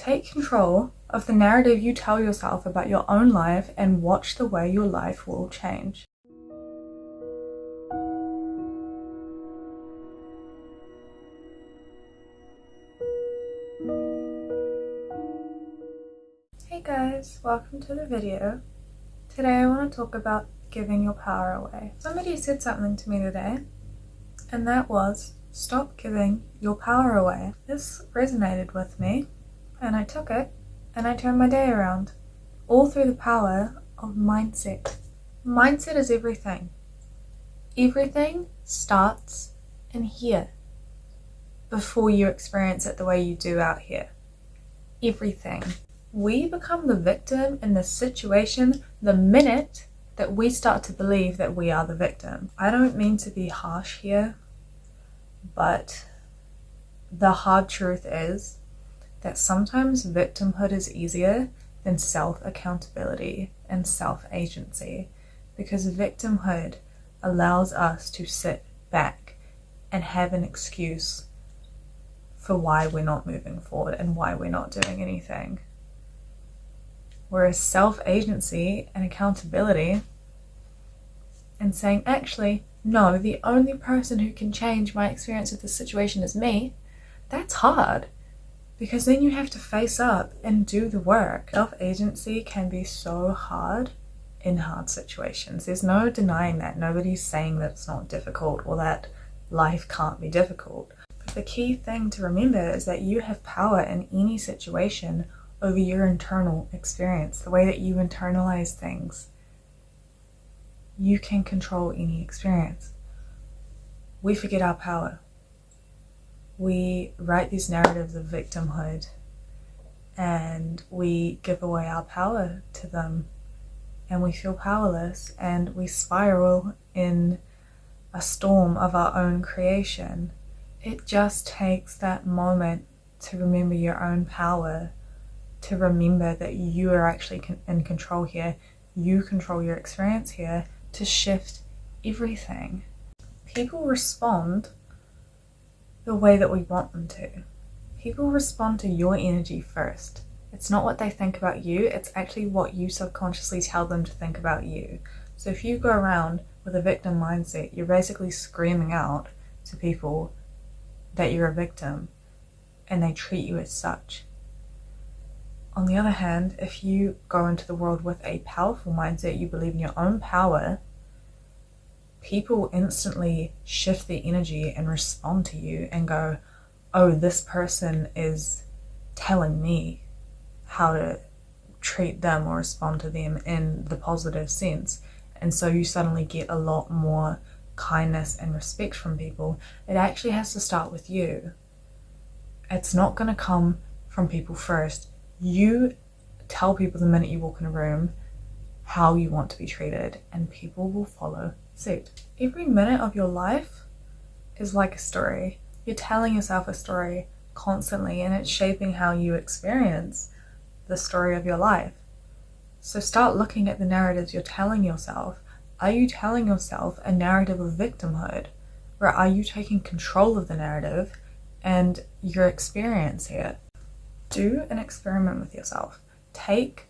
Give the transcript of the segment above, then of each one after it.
Take control of the narrative you tell yourself about your own life and watch the way your life will change. Hey guys, welcome to the video. Today I want to talk about giving your power away. Somebody said something to me today, and that was, stop giving your power away. This resonated with me, and I took it, and I turned my day around. All through the power of mindset. Mindset is everything. Everything starts in here before you experience it the way you do out here. Everything. We become the victim in the situation the minute that we start to believe that we are the victim. I don't mean to be harsh here, but the hard truth is that sometimes victimhood is easier than self-accountability and self-agency, because victimhood allows us to sit back and have an excuse for why we're not moving forward and why we're not doing anything. Whereas self-agency and accountability and saying, actually, no, the only person who can change my experience of this situation is me, that's hard. Because then you have to face up and do the work. Self-agency can be so hard in hard situations. There's no denying that. Nobody's saying that it's not difficult or that life can't be difficult. But the key thing to remember is that you have power in any situation over your internal experience, the way that you internalize things. You can control any experience. We forget our power. We write these narratives of victimhood and we give away our power to them, and we feel powerless and we spiral in a storm of our own creation. It just takes that moment to remember your own power, to remember that you are actually in control here. You control your experience here, to shift everything. People respond the way that we want them to. People respond to your energy first. It's not what they think about you, it's actually what you subconsciously tell them to think about you. So if you go around with a victim mindset, you're basically screaming out to people that you're a victim and they treat you as such. On the other hand, if you go into the world with a powerful mindset, you believe in your own power, people instantly shift their energy and respond to you and go, oh, this person is telling me how to treat them or respond to them in the positive sense. And so you suddenly get a lot more kindness and respect from people. It actually has to start with you. It's not going to come from people first. You tell people the minute you walk in a room how you want to be treated, and people will follow suit. Every minute of your life is like a story. You're telling yourself a story constantly, and it's shaping how you experience the story of your life. So start looking at the narratives you're telling yourself. Are you telling yourself a narrative of victimhood, or are you taking control of the narrative and your experience here? Do an experiment with yourself. Take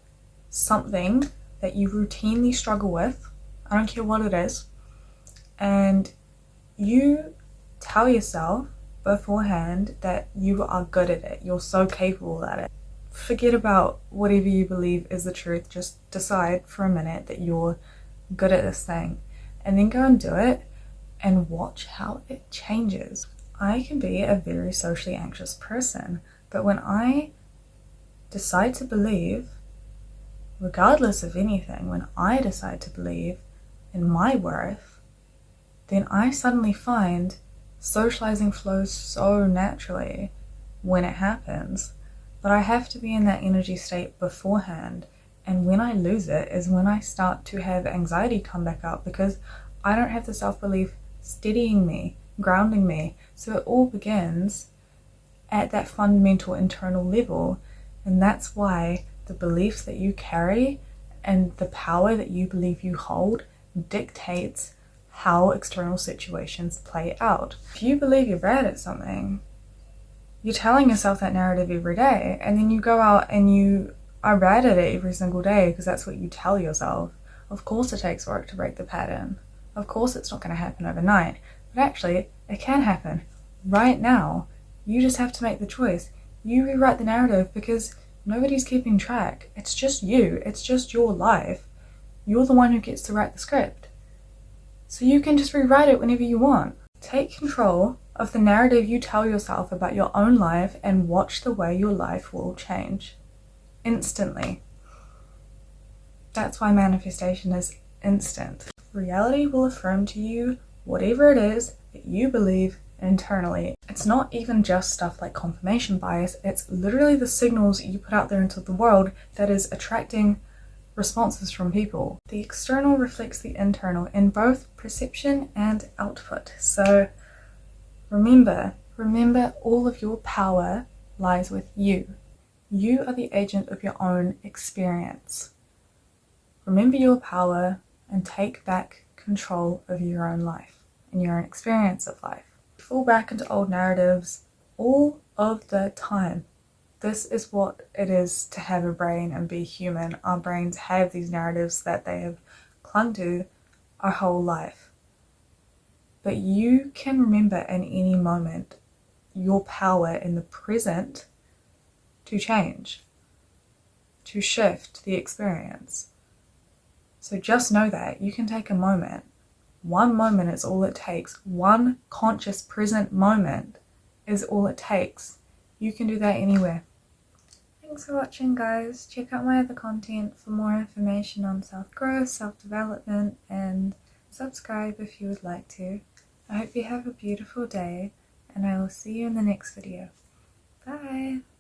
something that you routinely struggle with, I don't care what it is, and you tell yourself beforehand that you are good at it. You're so capable at it. Forget about whatever you believe is the truth. Just decide for a minute that you're good at this thing, and then go and do it and watch how it changes. I can be a very socially anxious person, but when I decide to believe, regardless of anything, when I decide to believe in my worth, then I suddenly find socializing flows so naturally when it happens. But I have to be in that energy state beforehand, and when I lose it is when I start to have anxiety come back up, because I don't have the self-belief steadying me, grounding me. So it all begins at that fundamental internal level, and that's why the beliefs that you carry and the power that you believe you hold dictates how external situations play out. If you believe you're bad at something, You're telling yourself that narrative every day, and then you go out and you are bad at it every single day because that's what you tell yourself. Of course it takes work to break the pattern. Of course it's not going to happen overnight. But actually, it can happen right now. You just have to make the choice. You rewrite the narrative because nobody's keeping track. It's just you. It's just your life. You're the one who gets to write the script. So you can just rewrite it whenever you want. Take control of the narrative you tell yourself about your own life and watch the way your life will change. Instantly. That's why manifestation is instant. Reality will affirm to you whatever it is that you believe internally. It's not even just stuff like confirmation bias, it's literally the signals you put out there into the world that is attracting responses from people. The external reflects the internal in both perception and output. So remember all of your power lies with you. You are the agent of your own experience. Remember your power and take back control of your own life and your own experience of life. Fall back into old narratives all of the time. This is what it is to have a brain and be human. Our brains have these narratives that they have clung to our whole life. But you can remember in any moment your power in the present to change, to shift the experience. So just know that you can take a moment. One moment is all it takes. One conscious present moment is all it takes. You can do that anywhere. Thanks for watching, guys. Check out my other content for more information on self-growth, self-development, and subscribe if you would like to. I hope you have a beautiful day, and I will see you in the next video. Bye!